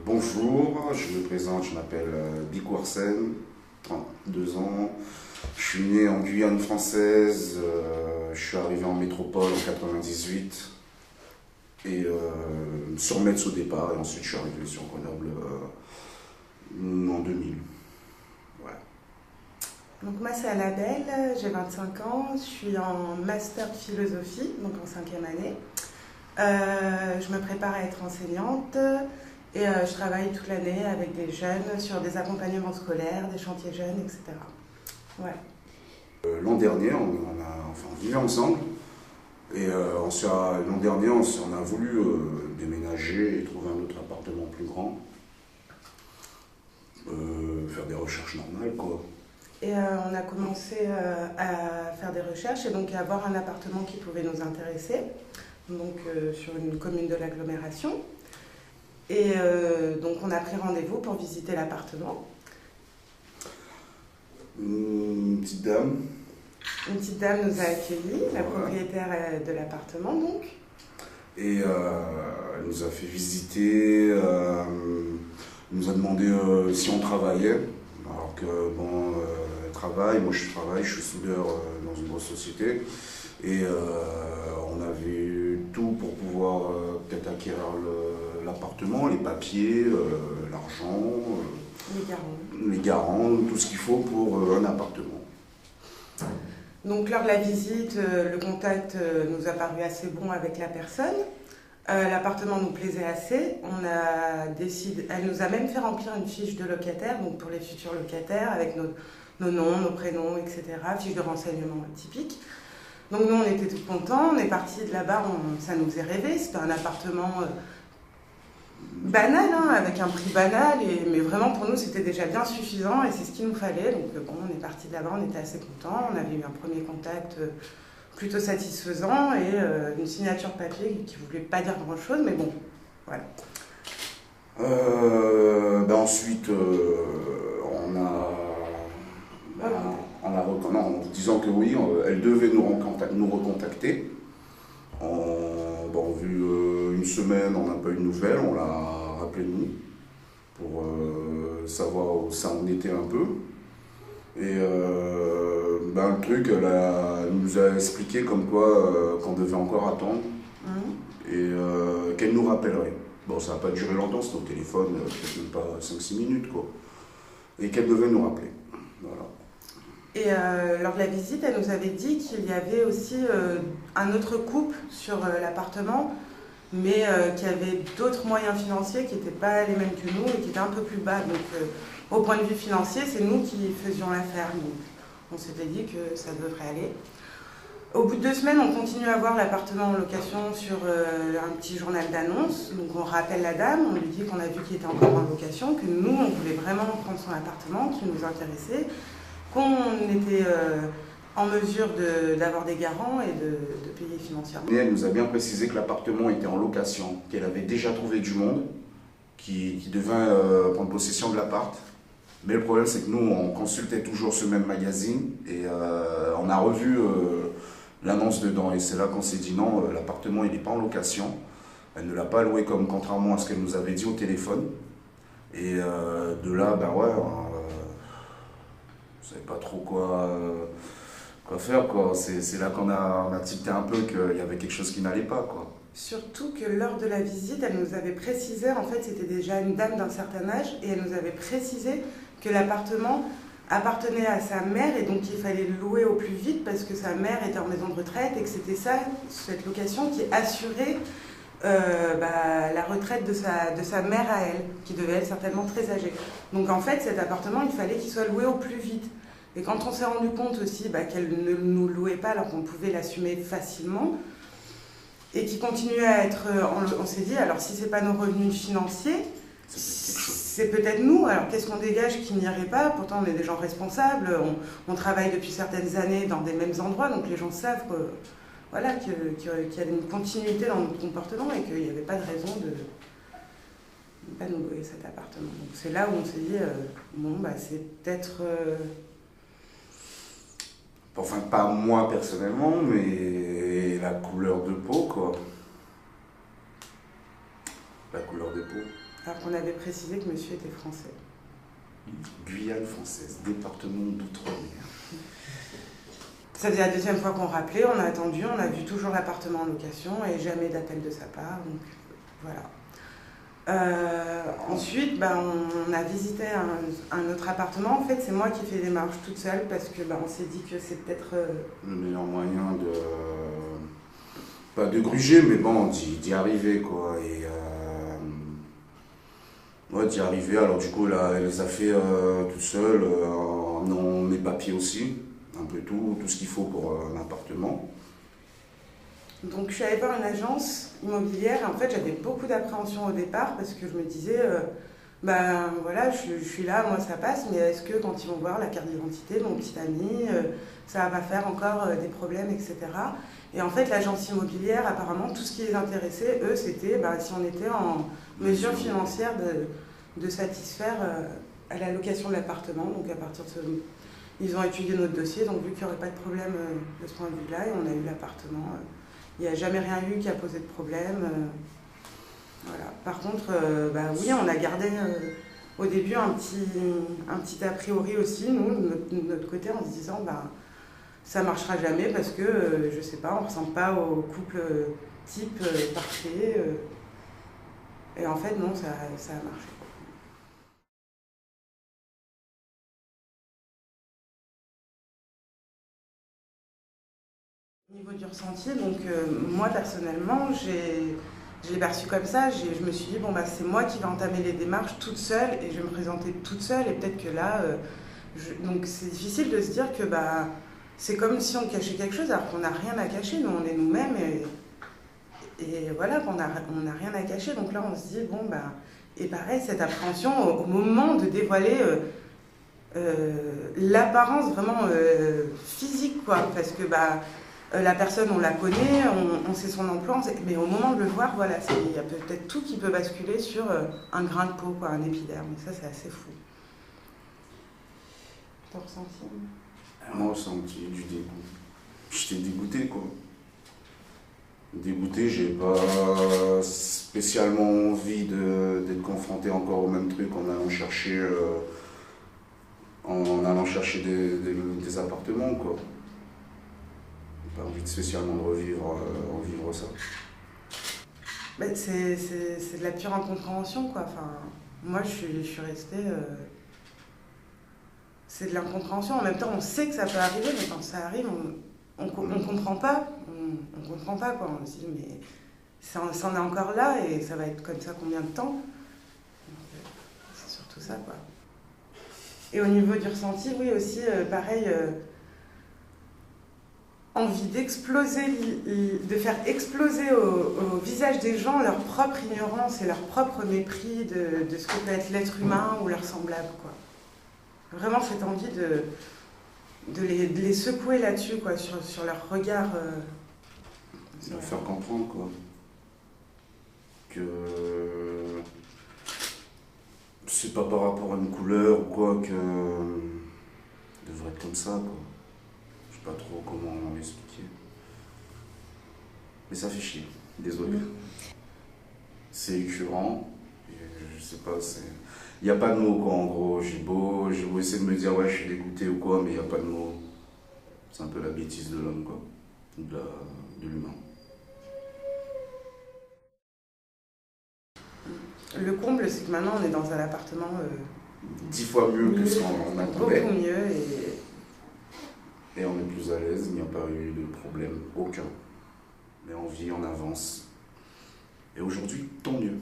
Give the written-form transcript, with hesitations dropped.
Bonjour, je me présente, je m'appelle Bicou Arsène, 32 ans. Je suis né en Guyane française, je suis arrivé en métropole en 98 et sur Metz au départ, et ensuite je suis arrivé sur Grenoble en 2000. Voilà. Donc moi c'est Annabelle, j'ai 25 ans, je suis en master de philosophie, donc en 5e année. Je me prépare à être enseignante et je travaille toute l'année avec des jeunes sur des accompagnements scolaires, des chantiers jeunes, etc. Ouais. L'an dernier, on vivait ensemble et l'an dernier on a voulu déménager et trouver un autre appartement plus grand, faire des recherches normales quoi. Et on a commencé à faire des recherches et donc à avoir un appartement qui pouvait nous intéresser, donc sur une commune de l'agglomération. Et donc on a pris rendez-vous pour visiter l'appartement. Une petite dame. Une petite dame nous a accueillis, la propriétaire de l'appartement donc. Et elle nous a fait visiter, elle nous a demandé si on travaillait. Alors que bon, elle travaille, moi je travaille, je suis soudeur dans une grosse société. Et on avait tout pour pouvoir peut-être acquérir l'appartement, les papiers, l'argent, les garants, tout ce qu'il faut pour un appartement. Donc lors de la visite, le contact nous a paru assez bon avec la personne. L'appartement nous plaisait assez. Elle nous a même fait remplir une fiche de locataire, donc pour les futurs locataires, avec nos noms, nos prénoms, etc. Fiche de renseignement typique. Donc nous on était tout contents, on est partis de là-bas, ça nous faisait rêver. C'était un appartement banal, hein, avec un prix banal, mais vraiment pour nous c'était déjà bien suffisant et c'est ce qu'il nous fallait. Donc bon, on est parti de là-bas, on était assez contents, on avait eu un premier contact plutôt satisfaisant et une signature papier qui ne voulait pas dire grand-chose, mais bon, voilà. Ensuite, en disant que oui, elle devait nous recontacter. Vu une semaine, on n'a pas eu de nouvelles, on l'a rappelé nous pour savoir où ça en était un peu. Et le truc, elle nous a expliqué comme quoi qu'on devait encore attendre et qu'elle nous rappellerait. Bon, ça n'a pas duré longtemps, c'était au téléphone, peut-être même pas 5-6 minutes quoi. Et qu'elle devait nous rappeler. Voilà. Et lors de la visite, elle nous avait dit qu'il y avait aussi un autre couple sur l'appartement, mais qui avait d'autres moyens financiers qui n'étaient pas les mêmes que nous et qui étaient un peu plus bas. Donc au point de vue financier, c'est nous qui faisions l'affaire. Donc on s'était dit que ça devrait aller. Au bout de 2 semaines, on continue à voir l'appartement en location sur un petit journal d'annonces. Donc on rappelle la dame, on lui dit qu'on a vu qu'il était encore en location, que nous, on voulait vraiment prendre son appartement, qui nous intéressait, qu'on était en mesure d'avoir des garants et de payer financièrement. Et elle nous a bien précisé que l'appartement était en location, qu'elle avait déjà trouvé du monde qui devait prendre possession de l'appart. Mais le problème, c'est que nous, on consultait toujours ce même magazine et on a revu l'annonce dedans. Et c'est là qu'on s'est dit non, l'appartement, il n'est pas en location. Elle ne l'a pas loué contrairement à ce qu'elle nous avait dit au téléphone. Et de là, on ne savait pas trop quoi faire, quoi. C'est là qu'on a tilté un peu qu'il y avait quelque chose qui n'allait pas, quoi. Surtout que lors de la visite, elle nous avait précisé, en fait c'était déjà une dame d'un certain âge, et elle nous avait précisé que l'appartement appartenait à sa mère et donc il fallait le louer au plus vite parce que sa mère était en maison de retraite et que c'était ça, cette location qui assurait la retraite de sa mère à elle, qui devait être certainement très âgée. Donc en fait cet appartement, il fallait qu'il soit loué au plus vite. Et quand on s'est rendu compte aussi qu'elle ne nous louait pas alors qu'on pouvait l'assumer facilement, et qui continuait à être, on s'est dit, alors si c'est pas nos revenus financiers, c'est peut-être nous, alors qu'est-ce qu'on dégage qui n'irait pas? Pourtant on est des gens responsables, on travaille depuis certaines années dans des mêmes endroits, donc les gens savent qu'il y a une continuité dans notre comportement et qu'il n'y avait pas de raison de ne pas nous louer cet appartement. Donc c'est là où on s'est dit, c'est peut-être... Enfin, pas moi personnellement, mais la couleur de peau, quoi. La couleur de peau. Alors qu'on avait précisé que monsieur était français. Guyane française, département d'outre-mer. Ça faisait la deuxième fois qu'on rappelait, on a attendu, on a vu toujours l'appartement en location et jamais d'appel de sa part, donc voilà. Ensuite, on a visité un autre appartement. En fait, c'est moi qui ai fait les démarches toute seule parce que on s'est dit que c'est peut-être le meilleur moyen de... pas de gruger, mais bon, d'y arriver, quoi. Et ouais, d'y arriver. Alors du coup, là, elle les a fait toute seule, en mes papiers aussi, un peu tout ce qu'il faut pour un appartement. Donc je suis allée voir une agence immobilière et en fait j'avais beaucoup d'appréhension au départ parce que je me disais, voilà, je suis là, moi ça passe, mais est-ce que quand ils vont voir la carte d'identité de mon petit ami, ça va faire encore des problèmes, etc. Et en fait l'agence immobilière, apparemment, tout ce qui les intéressait, eux, c'était si on était en mesure financière de satisfaire à la location de l'appartement. Donc à partir de ce... Ils ont étudié notre dossier, donc vu qu'il n'y aurait pas de problème de ce point de vue-là, et on a eu l'appartement. Il n'y a jamais rien eu qui a posé de problème. Voilà. Par contre, oui, on a gardé au début un petit a priori aussi, nous, de notre côté, en se disant ça ne marchera jamais parce que, je ne sais pas, on ne ressemble pas au couple type parfait. Et en fait, non, ça a marché. Au niveau du ressenti, donc moi personnellement, je l'ai perçu comme ça. Je me suis dit, c'est moi qui vais entamer les démarches toute seule et je vais me présenter toute seule. Et peut-être que là, donc c'est difficile de se dire que c'est comme si on cachait quelque chose alors qu'on n'a rien à cacher. Nous, on est nous-mêmes et voilà, qu'on n'a rien à cacher. Donc là, on se dit, et pareil, cette appréhension au moment de dévoiler l'apparence vraiment physique, quoi. Parce que la personne, on la connaît, on sait son emploi, mais au moment de le voir, voilà, il y a peut-être tout qui peut basculer sur un grain de peau, quoi, un épiderme. Et ça, c'est assez fou. T'as ressenti? Moi, ressenti du dégoût. J'étais dégoûté, quoi. Dégoûté, j'ai pas spécialement envie d'être confronté encore au même truc en allant chercher, des appartements, quoi. Pas envie spécialement de revivre ça. C'est de la pure incompréhension, quoi. Enfin, moi, je suis restée... c'est de l'incompréhension. En même temps, on sait que ça peut arriver, mais quand ça arrive, on comprend pas. On comprend pas, quoi. On se dit, mais ça en est encore là et ça va être comme ça combien de temps? C'est surtout ça, quoi. Et au niveau du ressenti, oui, aussi, pareil... envie d'exploser, de faire exploser au visage des gens leur propre ignorance et leur propre mépris de ce que peut être l'être humain ou leur semblable, quoi. Vraiment cette envie de les secouer là-dessus, quoi, sur leur regard. De leur faire comprendre, quoi, que c'est pas par rapport à une couleur ou quoi que devrait être comme ça, quoi. Je sais pas trop comment l'expliquer. Mais ça fait chier, désolé. C'est écœurant, je sais pas, il n'y a pas de mots, quoi, en gros. J'ai beau essayer de me dire, ouais, je suis dégoûté ou quoi, mais il n'y a pas de mots. C'est un peu la bêtise de l'homme, quoi, de l'humain. Le comble, c'est que maintenant, on est dans un appartement... 10 fois mieux que ce qu'on attendait. Beaucoup mieux et on est plus à l'aise, il n'y a pas eu de problème, aucun. Mais on vit, on avance. Et aujourd'hui, tant mieux.